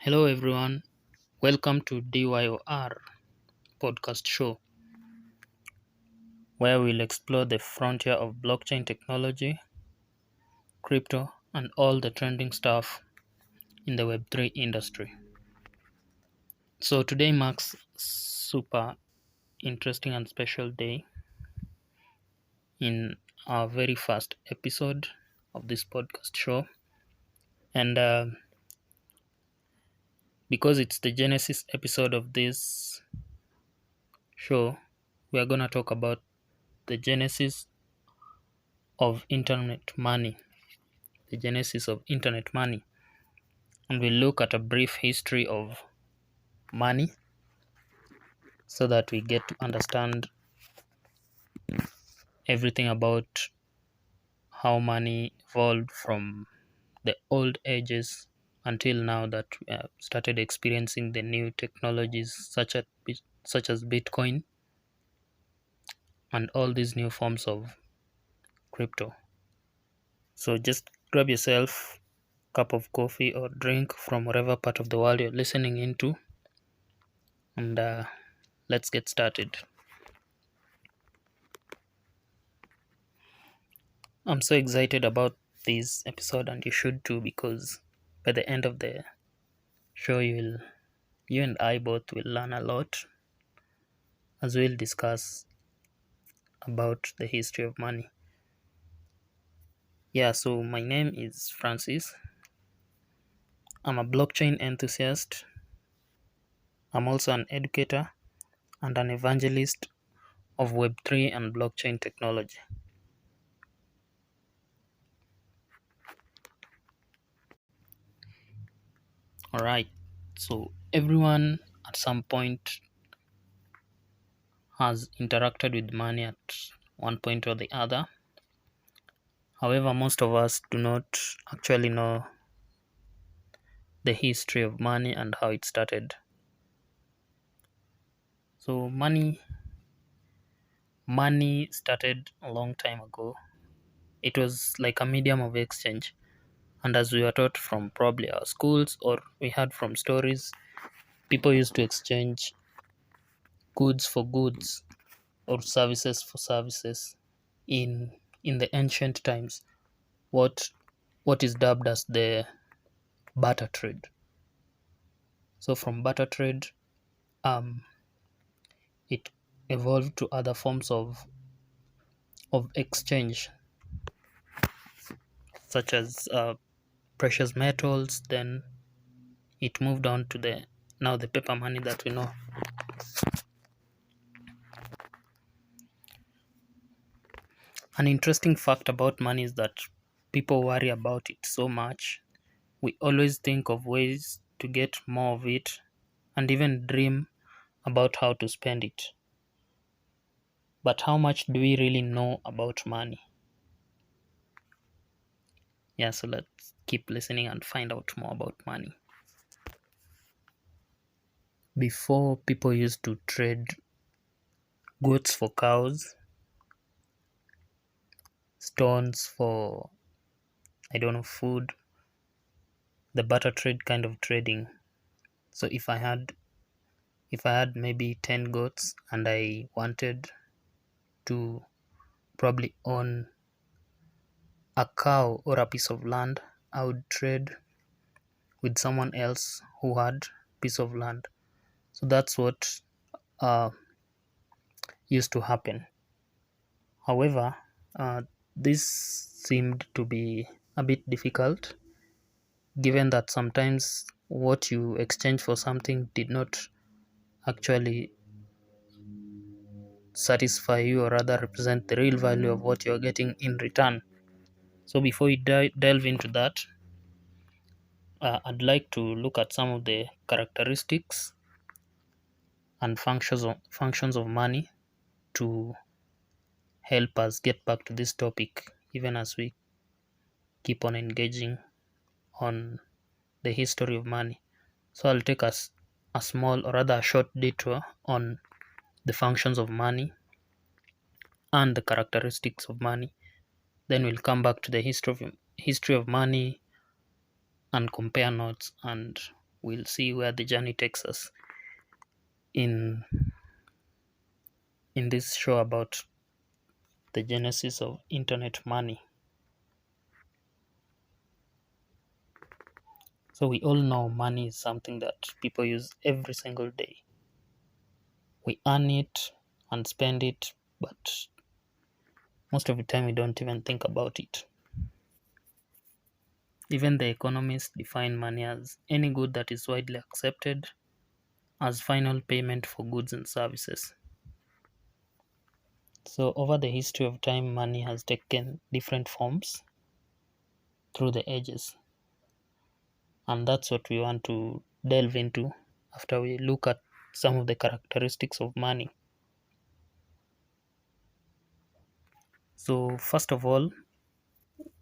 Hello everyone, welcome to DYOR podcast show where we'll explore the frontier of blockchain technology, crypto, and all the trending stuff in the Web3 industry. So today marks super interesting and special day in our very first episode of this podcast show, and because it's the Genesis episode of this show, we are gonna talk about the genesis of internet money. The genesis of internet money, and we'll look at a brief history of money so that we get to understand everything about how money evolved from the old ages until now that we have started experiencing the new technologies such as Bitcoin and all these new forms of crypto. So just grab yourself a cup of coffee or drink from whatever part of the world you're listening into, and let's get started. I'm so excited about this episode, and you should too, because by the end of the show, you and I both will learn a lot as we'll discuss about the history of money. Yeah, so my name is Francis. I'm a blockchain enthusiast. I'm also an educator and an evangelist of Web3 and blockchain technology. Alright, so everyone at some point has interacted with money at one point or the other. However, most of us do not actually know the history of money and how it started. So money started a long time ago. It was like a medium of exchange. And as we were taught from probably our schools, or we heard from stories, people used to exchange goods for goods or services for services in the ancient times. What is dubbed as the barter trade. So from barter trade, it evolved to other forms of exchange, such as precious metals. Then it moved on to the paper money that we know. An interesting fact about money is that people worry about it so much. We always think of ways to get more of it and even dream about how to spend it. But how much do we really know about money? Yeah, so let's keep listening and find out more about money. Before, people used to trade goats for cows, stones for, I don't know, food, the barter trade kind of trading. So if I had maybe 10 goats and I wanted to probably own a cow or a piece of land, I would trade with someone else who had a piece of land. So that's what uh, used to happen. However, this seemed to be a bit difficult, given that sometimes what you exchange for something did not actually satisfy you, or rather represent the real value of what you're getting in return. So before we delve into that, I'd like to look at some of the characteristics and functions of money to help us get back to this topic, even as we keep on engaging on the history of money. So I'll take us a small, or rather a short detour on the functions of money and the characteristics of money. Then we'll come back to the history of money and compare notes and we'll see where the journey takes us in this show about the genesis of internet money. So we all know money is something that people use every single day. We earn it and spend it, but most of the time we don't even think about it. Even the economists define money as any good that is widely accepted as final payment for goods and services. So over the history of time, money has taken different forms through the ages. And that's what we want to delve into after we look at some of the characteristics of money. So first of all,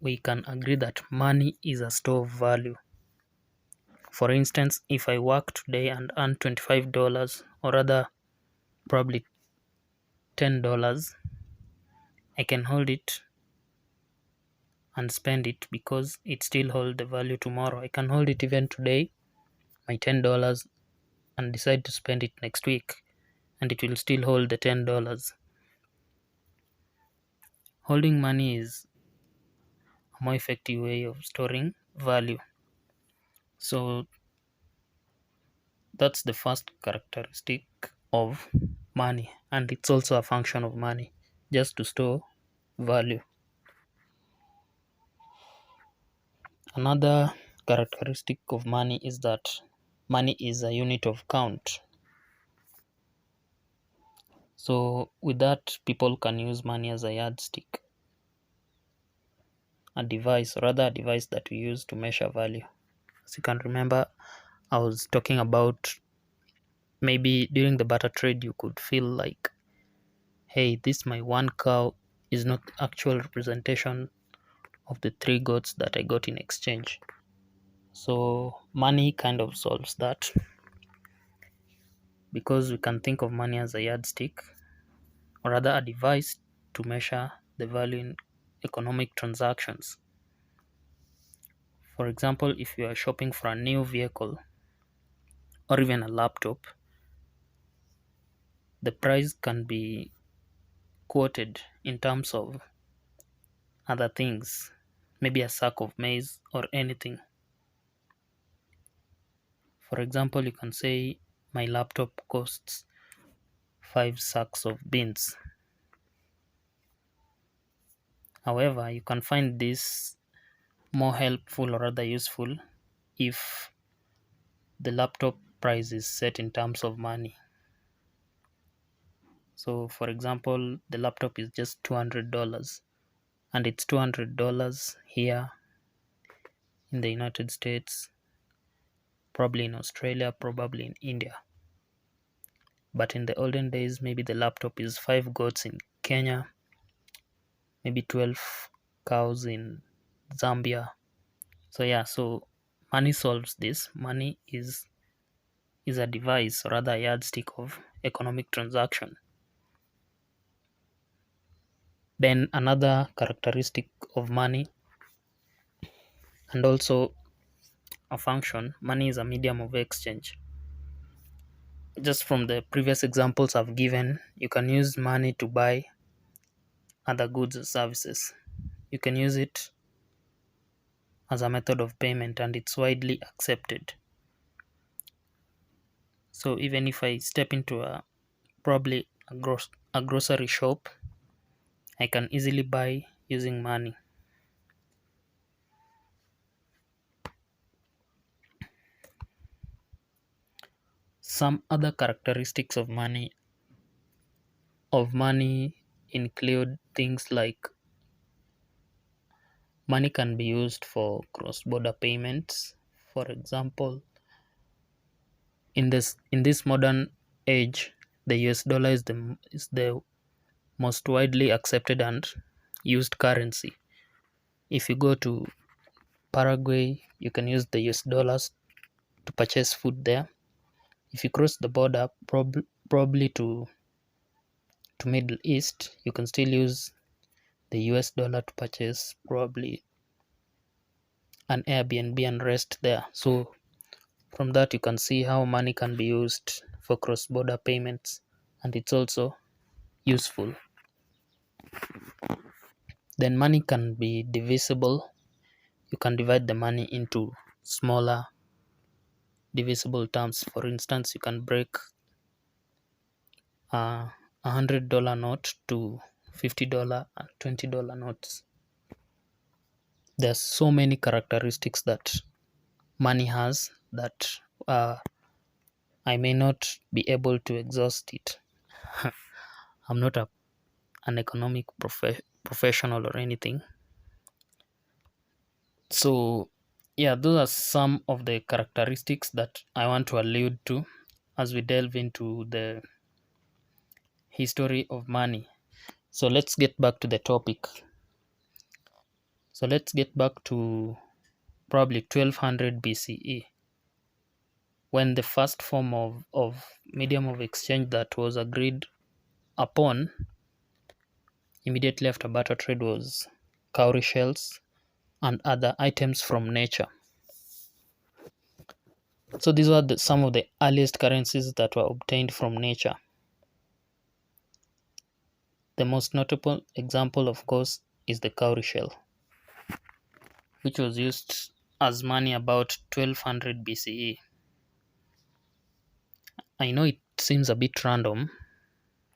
we can agree that money is a store of value. For instance, if I work today and earn $25, or rather probably $10, I can hold it and spend it because it still holds the value tomorrow. I can hold it even today, my $10, and decide to spend it next week, and it will still hold the $10. Holding money is a more effective way of storing value. So that's the first characteristic of money, and it's also a function of money, just to store value. Another characteristic of money is that money is a unit of count. So with that, people can use money as a yardstick, a device, or rather a device that we use to measure value. As you can remember, I was talking about maybe during the barter trade you could feel like, hey, this my one cow is not the actual representation of the 3 goats that I got in exchange. So money kind of solves that, because we can think of money as a yardstick, or rather a device to measure the value in economic transactions. For example, if you are shopping for a new vehicle or even a laptop, the price can be quoted in terms of other things, maybe a sack of maize or anything. For example, you can say my laptop costs 5 sacks of beans. However, you can find this more helpful or rather useful if the laptop price is set in terms of money. So for example, the laptop is just $200, and it's $200 here in the United States, probably in Australia, probably in India. But in the olden days, maybe the laptop is 5 goats in Kenya, maybe 12 cows in Zambia. So yeah, so money solves this. Money is a device, or rather a yardstick of economic transaction. Then another characteristic of money, and also a function, money is a medium of exchange. Just from the previous examples I've given, you can use money to buy other goods or services. You can use it as a method of payment, and it's widely accepted. So even if I step into probably a grocery shop, I can easily buy using money. Some other characteristics of money include things like money can be used for cross-border payments. For example, in this modern age, the US dollar is the most widely accepted and used currency. If you go to Paraguay, you can use the US dollars to purchase food there. If you cross the border, probably to Middle East, you can still use the US dollar to purchase probably an Airbnb and rest there. So From that, you can see how money can be used for cross-border payments, and it's also useful. Then money can be divisible. You can divide the money into smaller divisible terms. For instance, you can break $100 note to $50 and $20 notes. There's so many characteristics that money has that I may not be able to exhaust it. I'm not an economic professional or anything. So, yeah, those are some of the characteristics that I want to allude to as we delve into the history of money. So, let's get back to the topic. So, let's get back to probably 1200 BCE, when the first form of medium of exchange that was agreed upon immediately after barter trade was cowrie shells and other items from nature. So these were some of the earliest currencies that were obtained from nature. The most notable example, of course, is the cowrie shell, which was used as money about 1200 BCE. I know it seems a bit random,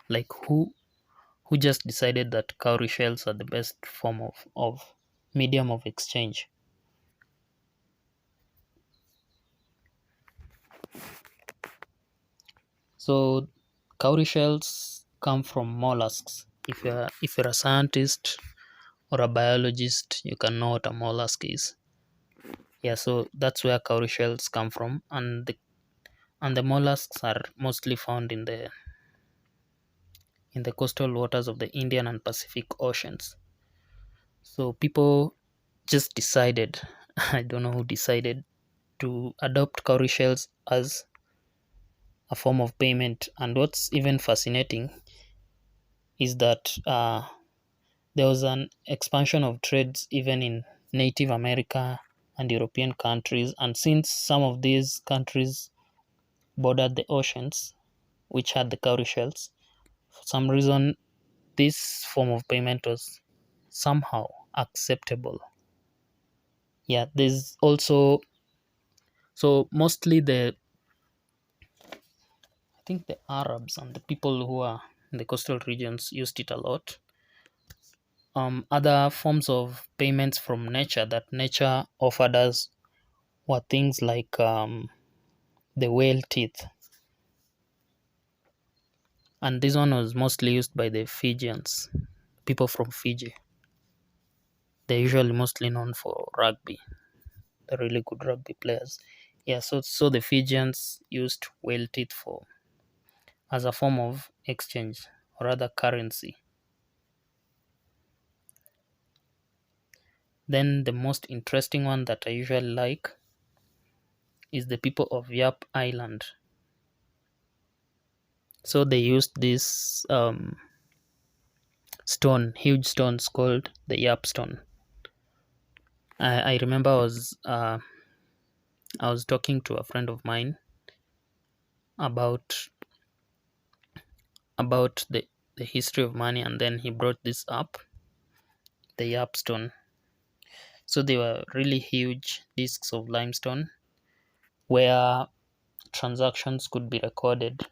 like who just decided that cowrie shells are the best form of medium of exchange. So cowrie shells come from mollusks. If you're a scientist or a biologist, you can know what a mollusk is. Yeah, so that's where cowrie shells come from, and the mollusks are mostly found in the coastal waters of the Indian and Pacific Oceans. So people just decided, I don't know who decided, to adopt cowrie shells as a form of payment. And what's even fascinating is that there was an expansion of trades even in Native America and European countries. And since some of these countries bordered the oceans, which had the cowrie shells, for some reason, this form of payment was somehow acceptable. Yeah, there's also, so mostly I think the Arabs and the people who are in the coastal regions used it a lot. Other forms of payments from nature that nature offered us were things like the whale teeth, and this one was mostly used by the Fijians, people from Fiji. They're usually mostly known for rugby. They're really good rugby players. Yeah, so the Fijians used whale teeth for as a form of exchange or rather currency. Then the most interesting one that I usually like is the people of Yap Island. So they used this huge stones called the Yap stone. I remember I was talking to a friend of mine about the history of money, and then he brought this up, the Yap stone. So they were really huge discs of limestone where transactions could be recorded.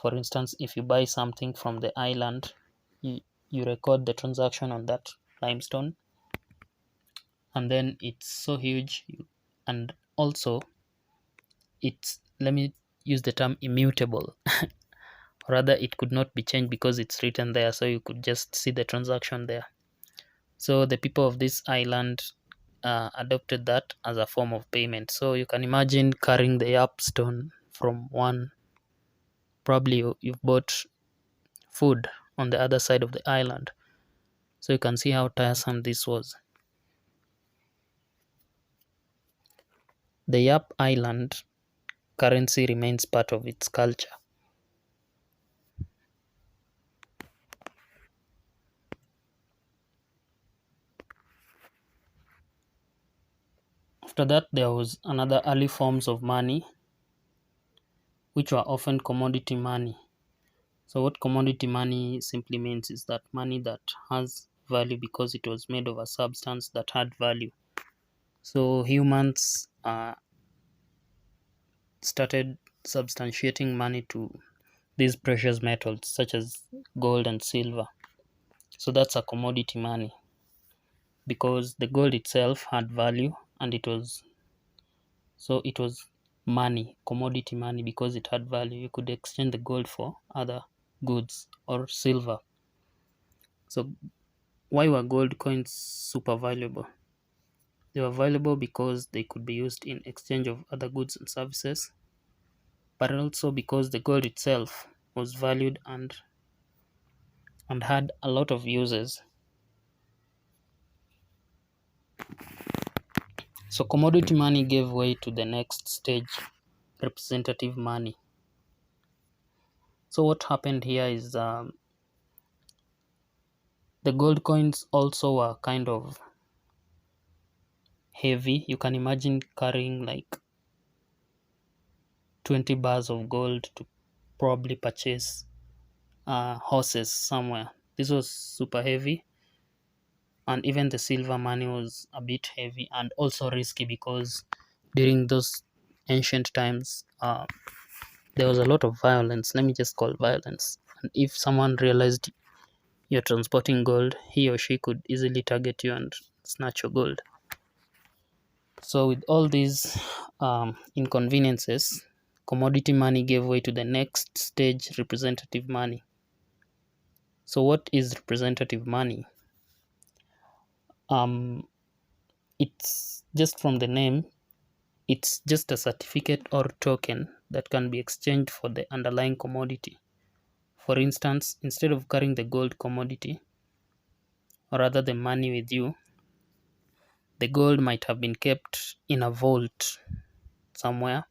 For instance, if you buy something from the island, you record the transaction on that limestone, and then it's so huge, and also it's, let me use the term, immutable. Rather, it could not be changed because it's written there, so you could just see the transaction there. So the people of this island adopted that as a form of payment. So you can imagine carrying the Yap stone from one, probably you've bought food on the other side of the island. So you can see how tiresome this was. The Yap Island currency remains part of its culture. After that, there was another early forms of money, which were often commodity money. So what commodity money simply means is that money that has value because it was made of a substance that had value. So humans started substantiating money to these precious metals such as gold and silver. So that's a commodity money because the gold itself had value, and it was money, commodity money, because it had value. You could exchange the gold for other goods or silver. So why were gold coins super valuable? They were valuable because they could be used in exchange of other goods and services, but also because the gold itself was valued and had a lot of uses. So commodity money gave way to the next stage, representative money. So what happened here is the gold coins also were kind of heavy. You can imagine carrying like 20 bars of gold to probably purchase horses somewhere. This was super heavy, and even the silver money was a bit heavy and also risky because during those ancient times there was a lot of violence. Let me just call violence. And if someone realized you're transporting gold, he or she could easily target you and snatch your gold. So with all these inconveniences, commodity money gave way to the next stage, representative money. So what is representative money? It's just from the name, it's just a certificate or token that can be exchanged for the underlying commodity. For instance, instead of carrying the gold commodity, or rather the money with you, the gold might have been kept in a vault somewhere,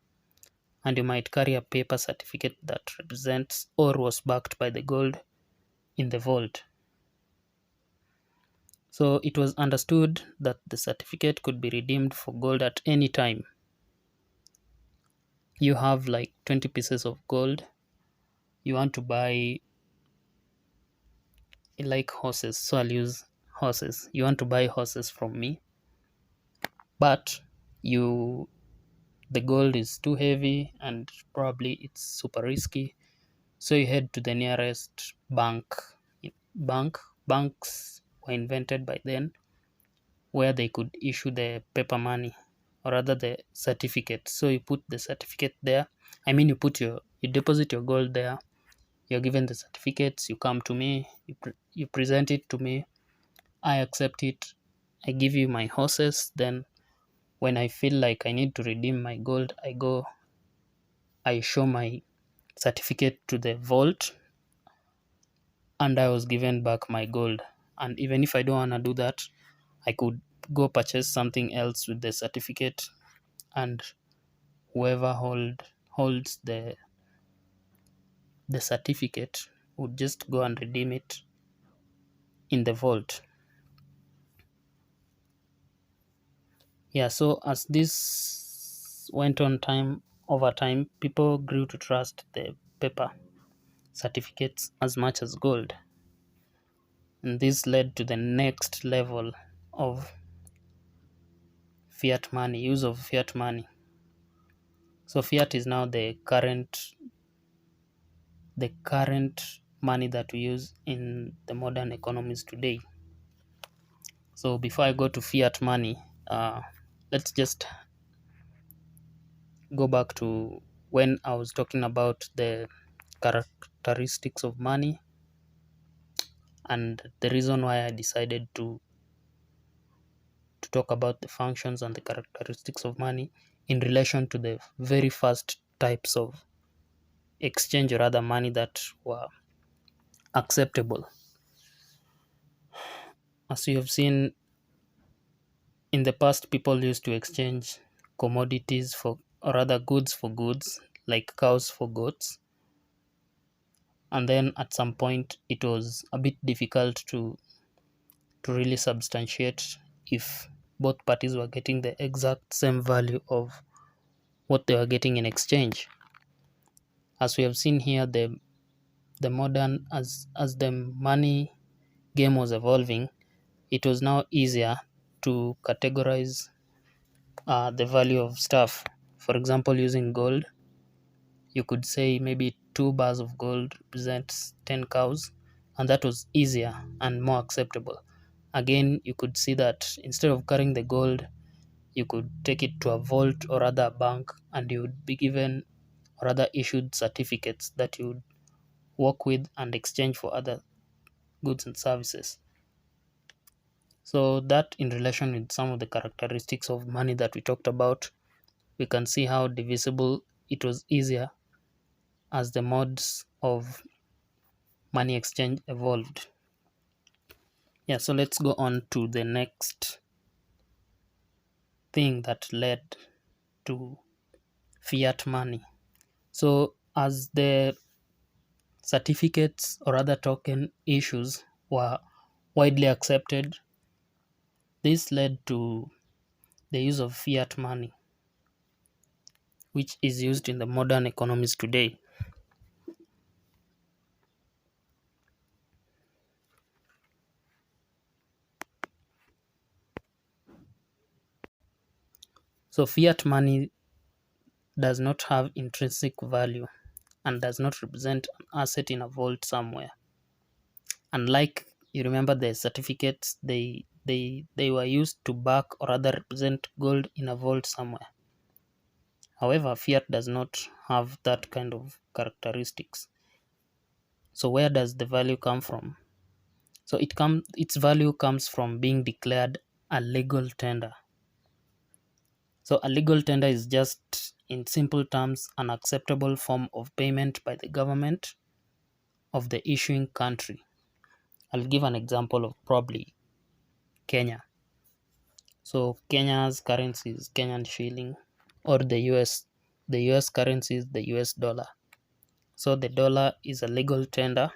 and you might carry a paper certificate that represents or was backed by the gold in the vault. So it was understood that the certificate could be redeemed for gold at any time. You have like 20 pieces of gold, you want to buy like horses, so I'll use horses. You want to buy horses from me, but you the gold is too heavy and probably it's super risky. So you head to the nearest bank. Bank Banks were invented by then, where they could issue the paper money, or rather the certificate. So you put the certificate there. You deposit your gold there. You're given the certificates. You come to me. You present it to me. I accept it. I give you my horses. Then when I feel like I need to redeem my gold, I show my certificate to the vault, and I was given back my gold. And even if I don't want to do that, I could go purchase something else with the certificate, and whoever holds the certificate would just go and redeem it in the vault. Yeah, so as this went on over time, people grew to trust the paper certificates as much as gold. And this led to the next level of use of fiat money. So fiat is now the current money that we use in the modern economies today. So before I go to fiat money, let's just go back to when I was talking about the characteristics of money and the reason why I decided to talk about the functions and the characteristics of money in relation to the very first types of exchange, or rather money, that were acceptable. As you have seen, in the past, people used to exchange commodities for, or rather goods for goods, like cows for goats. And then at some point, it was a bit difficult to really substantiate if both parties were getting the exact same value of what they were getting in exchange. As we have seen here, the modern as the money game was evolving, it was now easier to categorize the value of stuff. For example, using gold, you could say maybe 2 bars of gold represents 10 cows, and that was easier and more acceptable. Again, you could see that instead of carrying the gold, you could take it to a vault or rather a bank, and you would be given or rather issued certificates that you would work with and exchange for other goods and services. So that, in relation with some of the characteristics of money that we talked about, we can see how divisible it was easier as the modes of money exchange evolved. Yeah, so let's go on to the next thing that led to fiat money. So as the certificates or other token issues were widely accepted, this led to the use of fiat money, which is used in the modern economies today. So fiat money does not have intrinsic value and does not represent an asset in a vault somewhere. Unlike, you remember, the certificates, they were used to back or rather represent gold in a vault somewhere. However, fiat does not have that kind of characteristics. So where does the value come from? So its value comes from being declared a legal tender. So a legal tender is just, in simple terms, an acceptable form of payment by the government of the issuing country. I'll give an example of probably Kenya. So Kenya's currency is Kenyan shilling, or the US currency is the US dollar. So the dollar is a legal tender,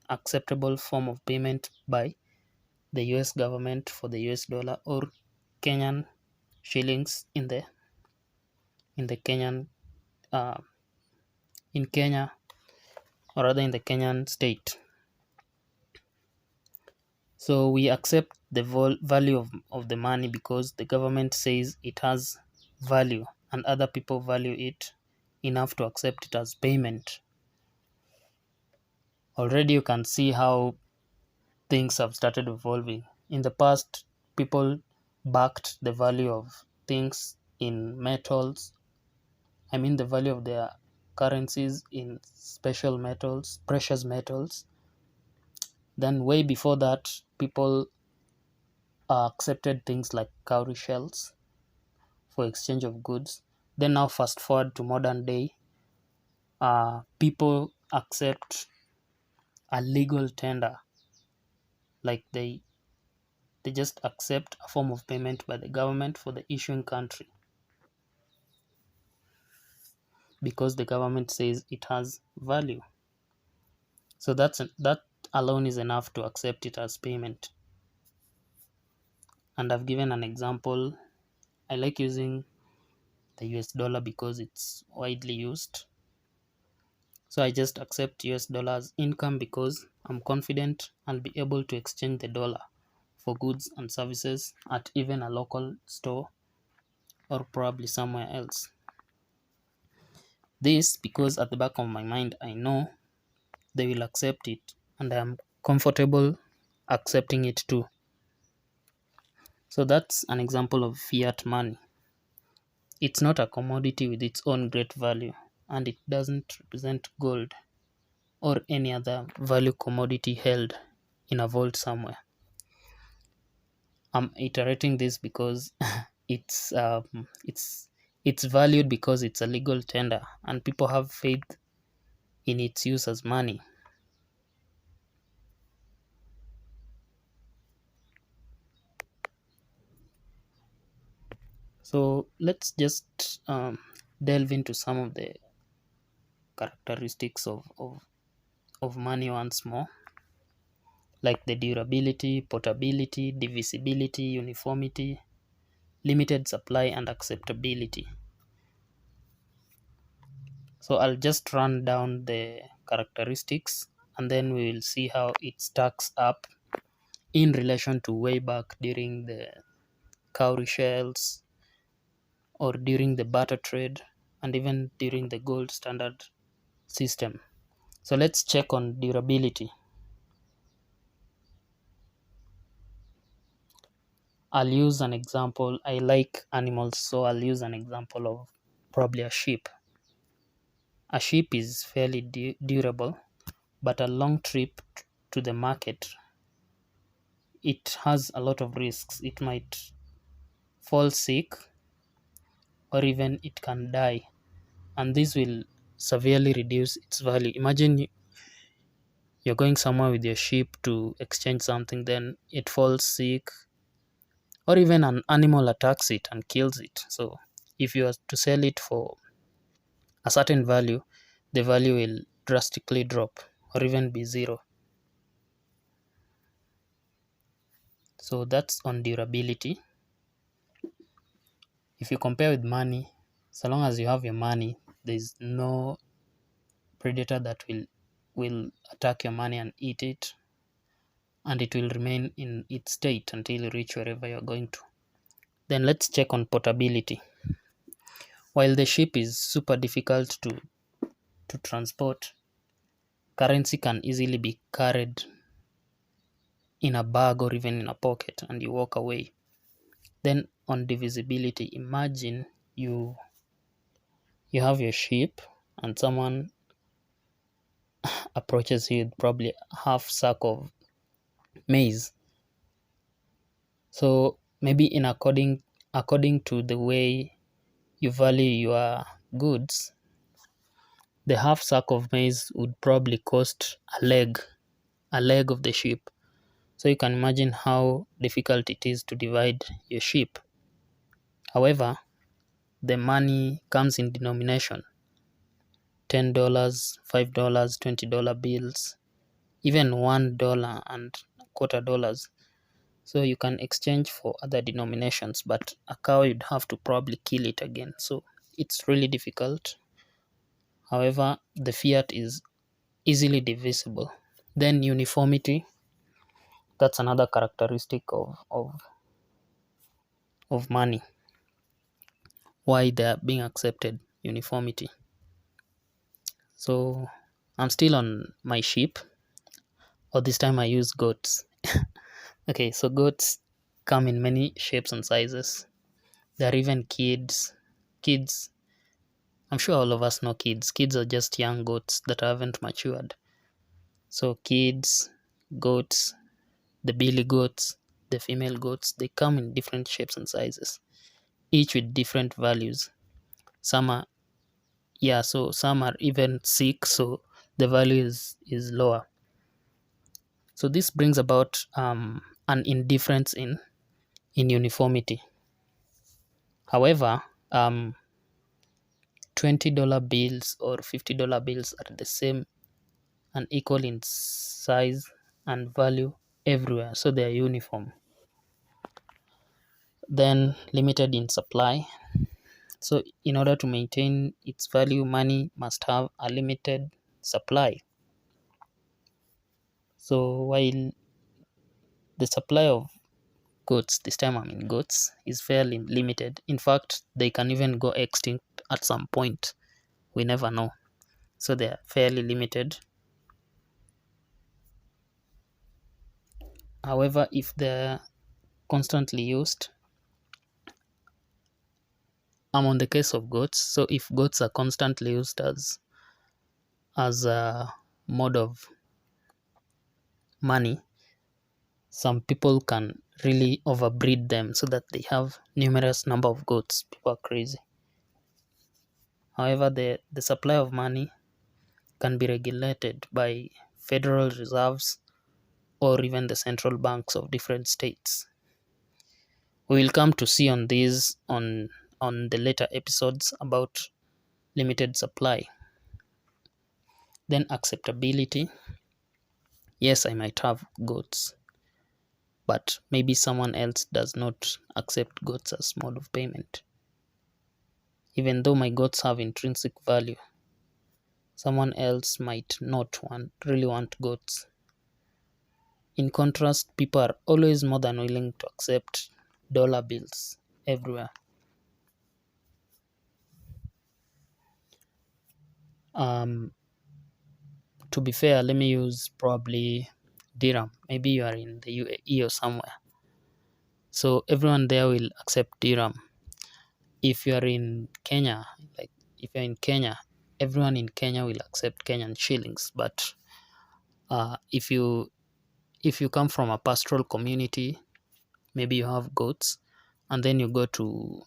acceptable form of payment by the US government for the US dollar, or Kenyan shillings in the Kenyan in Kenya, or rather in the Kenyan state. So we accept the value of the money because the government says it has value and other people value it enough to accept it as payment. Already you can see how things have started evolving. In the past, people backed the value of things in metals. I mean, the value of their currencies in special metals, precious metals. Then, way before that, people accepted things like cowrie shells for exchange of goods. Then, now, fast forward to modern day, people accept a legal tender, like they just accept a form of payment by the government for the issuing country because the government says it has value. So that alone is enough to accept it as payment. And I've given an example. I like using the US dollar because it's widely used. So I just accept US dollar as income because I'm confident I'll be able to exchange the dollar for goods and services at even a local store or probably somewhere else. This because at the back of my mind I know they will accept it and I am comfortable accepting it too. So that's an example of fiat money. It's not a commodity with its own great value, and it doesn't represent gold or any other value commodity held in a vault somewhere. I'm iterating this because it's it's valued because it's a legal tender and people have faith in its use as money. So let's just delve into some of the characteristics of money once more, like the durability, portability, divisibility, uniformity, limited supply and acceptability. So I'll just run down the characteristics and then we will see how it stacks up in relation to way back during the cowrie shells or during the barter trade and even during the gold standard system. So let's check on durability. I'll use an example. I like animals, so I'll use an example of probably a sheep. A sheep is fairly durable, but a long trip to the market, it has a lot of risks. It might fall sick or even it can die, and this will severely reduce its value. Imagine you're going somewhere with your sheep to exchange something, then it falls sick, or even an animal attacks it and kills it. So if you are to sell it for a certain value, the value will drastically drop or even be zero. So that's on durability. If you compare with money, so long as you have your money, there's no predator that will attack your money and eat it, and it will remain in its state until you reach wherever you're going to. Then let's check on portability. While the ship is super difficult to transport, currency can easily be carried in a bag or even in a pocket and you walk away. Then on divisibility, imagine you have your ship and someone approaches you with probably half sack of maize. So maybe in according to the way you value your goods, the half sack of maize would probably cost a leg of the sheep. So you can imagine how difficult it is to divide your sheep. However, the money comes in denomination: $10, $5, $20 bills, even $1 and $quarter. So you can exchange for other denominations, but a cow you'd have to probably kill it again. So it's really difficult. However, the fiat is easily divisible. Then uniformity, that's another characteristic of money. Why they are being accepted, uniformity. So I'm still on my sheep, or this time I use goats. Okay, so goats come in many shapes and sizes. There are even kids. Kids, I'm sure all of us know kids. Kids are just young goats that haven't matured. So kids, goats, the billy goats, the female goats, they come in different shapes and sizes, each with different values. Some are, yeah, so some are even sick, so the value is lower. So this brings about an indifference in uniformity. However, $20 bills or $50 bills are the same and equal in size and value everywhere, so they are uniform. Then limited in supply. So in order to maintain its value, money must have a limited supply. So while the supply of goods, this time I mean goods, is fairly limited. In fact, they can even go extinct at some point. We never know. So they are fairly limited. However, if they're constantly used, I'm on the case of goats. So if goats are constantly used as a mode of money, some people can really overbreed them so that they have numerous number of goats. People are crazy. However, the supply of money can be regulated by federal reserves or even the central banks of different states. We will come to see on these on the later episodes about limited supply. Then acceptability. Yes, I might have goats, but maybe someone else does not accept goats as mode of payment. Even though my goats have intrinsic value, someone else might not really want goats. In contrast, people are always more than willing to accept dollar bills everywhere. Um, to be fair, let me use probably dirham. Maybe you are in the UAE or somewhere. So everyone there will accept dirham. If you are in Kenya, like if you're in Kenya, everyone in Kenya will accept Kenyan shillings. But if you come from a pastoral community, maybe you have goats, and then you go to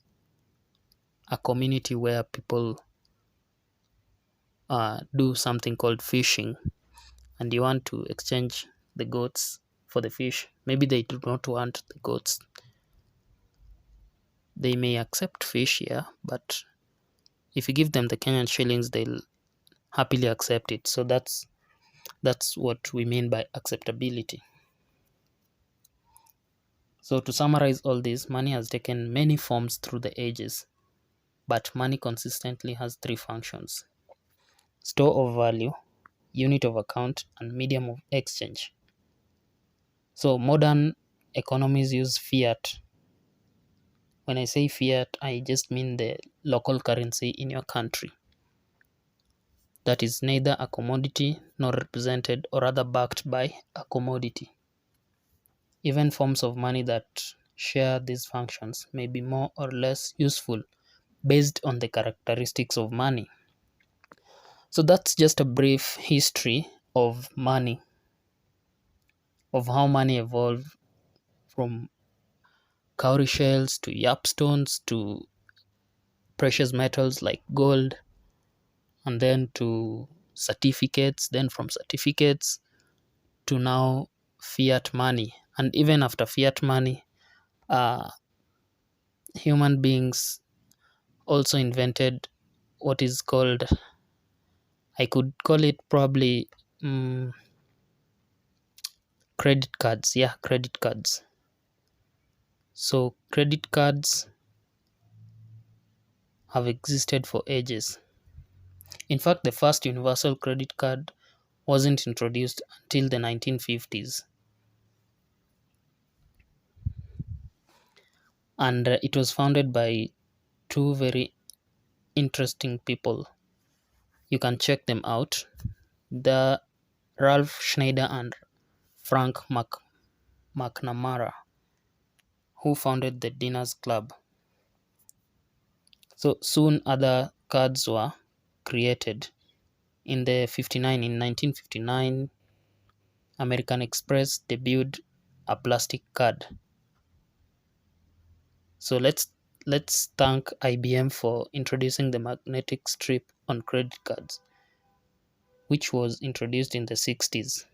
a community where people do something called fishing, and you want to exchange the goats for the fish. Maybe they do not want the goats. They may accept fish, yeah, but if you give them the Kenyan shillings, they'll happily accept it. So that's what we mean by acceptability. So to summarize all this, money has taken many forms through the ages, but money consistently has three functions: store of value, unit of account, and medium of exchange. So modern economies use fiat. When I say fiat, I just mean the local currency in your country that is neither a commodity nor represented or rather backed by a commodity. Even forms of money that share these functions may be more or less useful based on the characteristics of money. So that's just a brief history of money, of how money evolved from cowrie shells to yapstones to precious metals like gold, and then to certificates, then from certificates to now fiat money. And even after fiat money, uh, human beings also invented what is called, I could call it probably credit cards. Yeah, credit cards. So credit cards have existed for ages. In fact, the first universal credit card wasn't introduced until the 1950s. And it was founded by two very interesting people. You can check them out. The Ralph Schneider and Frank McNamara, who founded the Diners Club. So soon other cards were created. In 1959, American Express debuted a plastic card. So let's thank IBM for introducing the magnetic strip on credit cards, which was introduced in the 60s.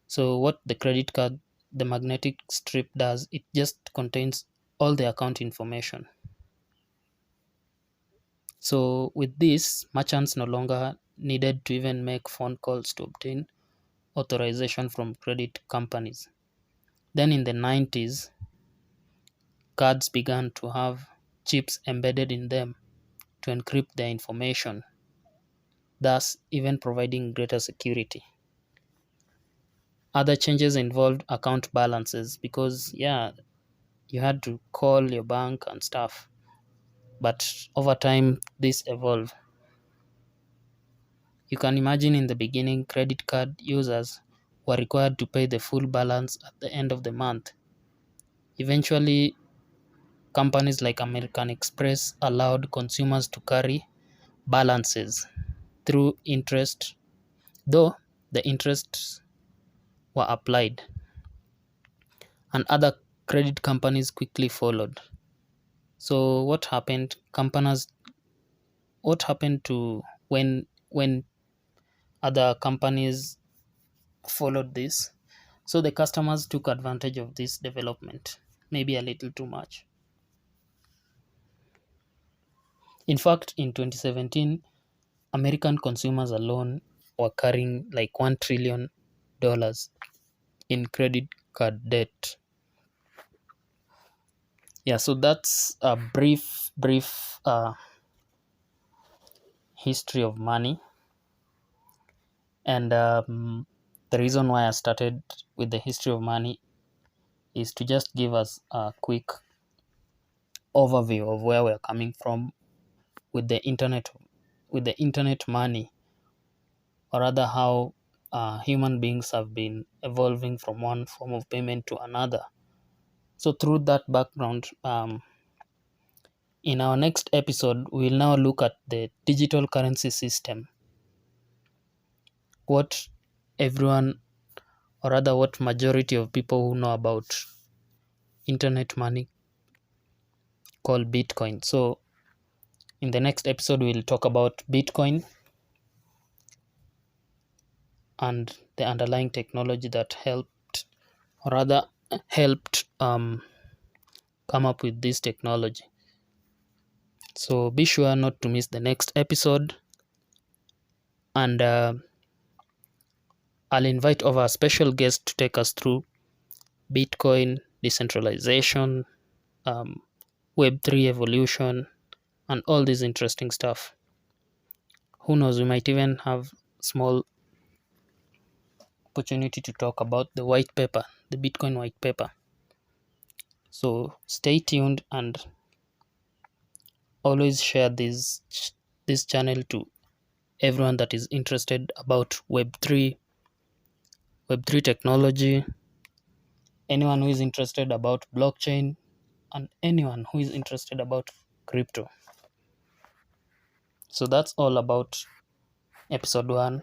So what the magnetic strip does, it just contains all the account information. So with this, merchants no longer needed to even make phone calls to obtain authorization from credit companies. Then in the 90s, cards began to have chips embedded in them to encrypt their information, thus even providing greater security. Other changes involved account balances because, yeah, you had to call your bank and stuff. But over time, this evolved. You can imagine in the beginning, credit card users were required to pay the full balance at the end of the month. Eventually, companies like American Express allowed consumers to carry balances through interest, though the interests were applied, and other credit companies quickly followed. So what happened to when other companies followed this? So the customers took advantage of this development, maybe a little too much. In fact, in 2017, American consumers alone were carrying like $1 trillion in card debt. Yeah, so that's a brief history of money. And the reason why I started with the history of money is to just give us a quick overview of where we're coming from with the internet money, or rather how human beings have been evolving from one form of payment to another. So through that background, in our next episode, we'll now look at the digital currency system, what everyone, or rather what majority of people who know about internet money call Bitcoin. So in the next episode, we'll talk about Bitcoin and the underlying technology that helped come up with this technology. So be sure not to miss the next episode, and I'll invite over a special guest to take us through Bitcoin, decentralization, Web3 evolution, and all this interesting stuff. Who knows, we might even have small opportunity to talk about the white paper, the Bitcoin white paper. So stay tuned and always share this channel to everyone that is interested about Web3 technology, anyone who is interested about blockchain, and anyone who is interested about crypto. So that's all about episode 1.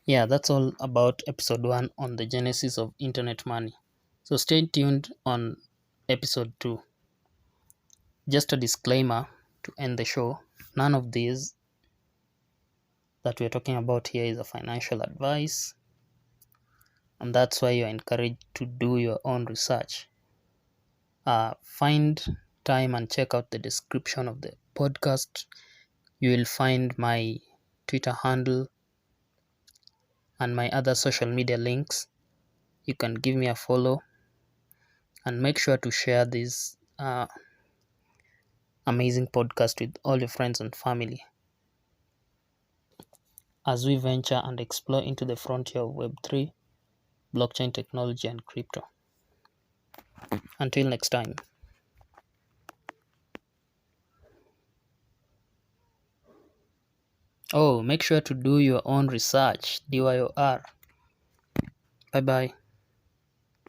Yeah, that's all about episode 1 on the genesis of internet money. So stay tuned on episode 2. Just a disclaimer to end the show. None of these that we're talking about here is a financial advice, and that's why you're encouraged to do your own research. Find time and check out the description of the podcast. You will find my Twitter handle and my other social media links. You can give me a follow and make sure to share this amazing podcast with all your friends and family as we venture and explore into the frontier of Web3, blockchain technology, and crypto. Until next time. Oh, make sure to do your own research. DYOR. Bye bye.